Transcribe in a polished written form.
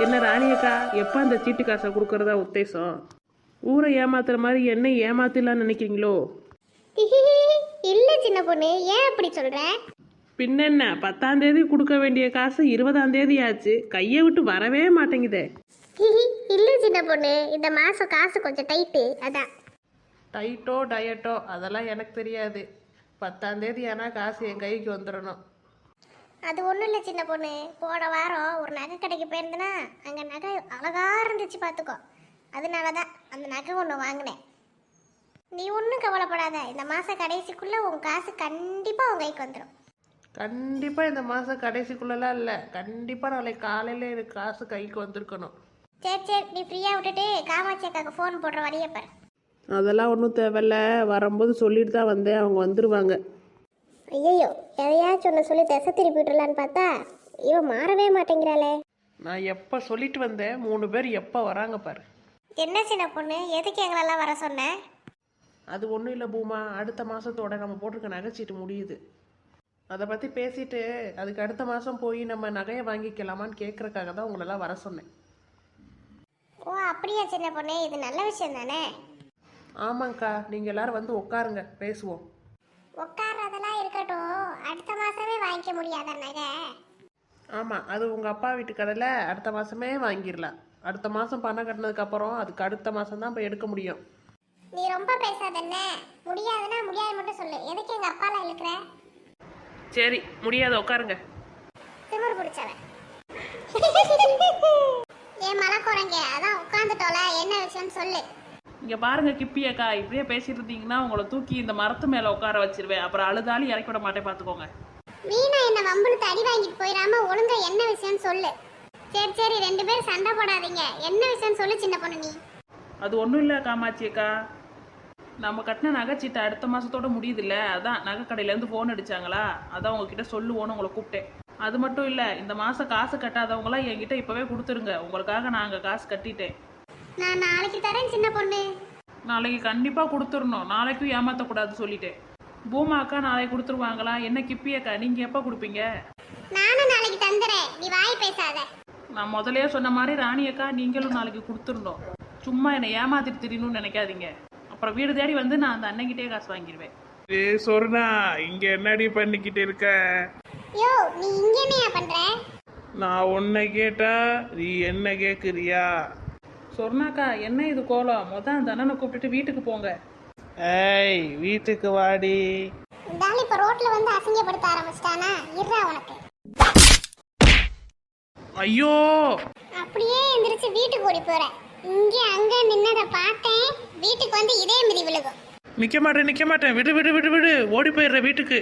என்ன ராணியக்கா, எப்போ அந்த சீட்டு காசை கொடுக்கறதா உத்தேசம்? ஊரை ஏமாத்துற மாதிரி என்ன ஏமாத்திடலான்னு நினைக்கிறீங்களோ? இல்ல சின்ன பொண்ணு, ஏன் அப்படி சொல்ற? பின்னென்ன, 10ஆம் தேதி கொடுக்க வேண்டிய காசு 20ஆம் தேதி ஆச்சு, கையை விட்டு வரவே மாட்டேங்குதே. இல்ல சின்ன பொண்ணு, இந்த மாசம் காசு கொஞ்சம் டைட்டு, அதான். டைட்டோ டயட்டோ அதெல்லாம் எனக்கு தெரியாது. 10ஆம் தேதி ஆனால் காசு என் கைக்கு வந்துடணும். அது ஒன்றும் இல்லை சின்ன பொண்ணு, போன வாரம் ஒரு நகை கடைக்கு போயிருந்தேன்னா அங்கே நகை அழகா இருந்துச்சு பார்த்துக்கோ. அதனால தான் அந்த நகை ஒன்று வாங்கினேன். நீ ஒன்றும் கவலைப்படாத, இந்த மாதம் கடைசிக்குள்ளே உன் காசு கண்டிப்பாக உன் கைக்கு வந்துடும். கண்டிப்பாக இந்த மாதம் கடைசிக்குள்ளெல்லாம் இல்லை, கண்டிப்பாக நாளைக்கு காலையில் எனக்கு காசு கைக்கு வந்திருக்கணும். சரி சரி, நீ ஃப்ரீயாக விட்டுட்டு காமாட்சி அக்காவுக்கு ஃபோன் போடுற வழியப்பார். அதெல்லாம் ஒன்றும் தேவையில்ல, வரும்போது சொல்லிட்டு தான் வந்தேன், அவங்க வந்துடுவாங்க. ஐயோ, எதையாச்சும் ஒன்று சொல்லி திசை திருப்பிட்டுலான்னு பார்த்தா இவன் மாறவே மாட்டேங்கிறாளே. நான் எப்போ சொல்லிட்டு வந்தேன், 3 பேர் எப்போ வராங்க பாரு. என்ன சின்ன பொண்ணு, எதுக்கு எங்களெல்லாம் வர சொன்னேன்? அது ஒன்றும் இல்லை பூமா, அடுத்த மாதத்தோட நம்ம போட்டிருக்க நகைச்சீட்டு முடியுது. அதை பற்றி பேசிட்டு அதுக்கு அடுத்த மாதம் போய் நம்ம நகையை வாங்கிக்கலாமான்னு கேட்குறக்காக தான் உங்களெல்லாம் வர சொன்னேன். ஓ அப்படியா சின்ன பொண்ணு, இது நல்ல விஷயம் தானே. ஆமாங்க்கா, நீங்கள் எல்லோரும் வந்து உட்காருங்க, பேசுவோம். உட்கார்றதெல்லாம் இருக்கட்டும், அடுத்த மாதமே வாங்கிக்க முடியாத நகை? ஆமாம், அது உங்கள் அப்பா வீட்டு கடையில் அடுத்த மாதமே வாங்கிடலாம். அடுத்த மாதம் பணம் கட்டினதுக்கப்புறம் அதுக்கு அடுத்த மாதம் தான் போய் எடுக்க முடியும். நீ ரொம்ப பேசாதண்ண, முடியாதுன்னா முடியாது மட்டும் சொல்லு, எதுக்கு எங்கள் அப்பாலாம் இருக்கிற? சரி, முடியாத உட்காருங்க. திமிரு பிடிச்சவன். ஏன் மலை குறைங்க, அதான் உட்காந்துட்டோல, என்ன விஷயம்னு சொல்லு. இங்கே பாருங்க கிப்பியக்கா, இப்படியே பேசிட்டு இருந்தீங்கன்னா உங்களை தூக்கி இந்த மரத்து மேலே உட்கார வச்சிருவேன், அப்புறம் அழுதாலும் இறக்கி விட மாட்டேன், பார்த்துக்கோங்க. வீணா என்ன வம்புழுத்து அடி வாங்கிட்டு போயிடாம ஒழுங்கா என்ன விஷயம்னு சொல்லு. சரி சரி, 2 பேரும் சண்டை போடாதீங்க, என்ன விஷயம் சொல்லு சின்ன பொண்ணு நீ. அது ஒன்றும் இல்லை காமாட்சியக்கா, நம்ம கட்டின நகைச்சீட்டை அடுத்த மாதத்தோட முடியுதில்ல, அதான் நகை கடையிலேருந்து ஃபோன் அடித்தாங்களா, அதான் உங்ககிட்ட சொல்லுவோன்னு உங்களை கூப்பிட்டேன். அது மட்டும் இல்லை, இந்த மாதம் காசு கட்டாதவங்களாம் என்கிட்ட இப்போவே கொடுத்துருங்க, உங்களுக்காக நான் அங்கே காசு கட்டிட்டேன். நான் நாளைக்கு தரேன் சின்ன பொண்ணு. நாளைக்கு கண்டிப்பாக கொடுத்துடணும், நாளைக்கும் ஏமாற்றக்கூடாது சொல்லிட்டேன். பூமா அக்கா நாளைக்கு கொடுத்துருவாங்களா? என்ன கிப்பியக்கா, நீங்கள் எப்போ கொடுப்பீங்க? நானும் நாளைக்கு தந்துறேன், நீ வாய் பேசாத. நான் முதலே சொன்ன மாதிரி ராணி அக்கா நீங்களும் நாளைக்கு கொடுத்துடணும். சும்மா என்னை ஏமாத்திட்டு திரியணும்னு நினைக்காதீங்க, அப்புறம் வீடு தேடி வந்து நான் அந்த அன்னைக்கிட்டே காசு வாங்கிடுவேன். சொர்ணா, இங்க என்னடி பண்ணிக்கிட்டு இருக்க? யோ, நீ இங்க என்னையா பண்ற? நான் உன்னை கேட்டா நீ என்ன கேக்குறியா? சொர்ணாக்கா, என்ன இது கோலம்? அந்த அண்ணனை கூப்பிட்டுட்டு வீட்டுக்கு போங்க. ஏய், வீட்டுக்கு வாடி. இந்த ஆள் இப்ப ரோட்ல வந்து அசிங்கப்படுத்த ஆரம்பிச்சிட்டானா? இருடா உனக்கு. ஐயோ, அப்படியே எந்திரிச்சு வீட்டுக்கு ஓடி போற. இங்க அங்க நின்னத பார்த்தேன், வீட்டுக்கு வந்து இதே மிதி விழுகும். நிக்க மாட்டேன், விடு விடு விடு விடு, ஓடி போயிடுற வீட்டுக்கு.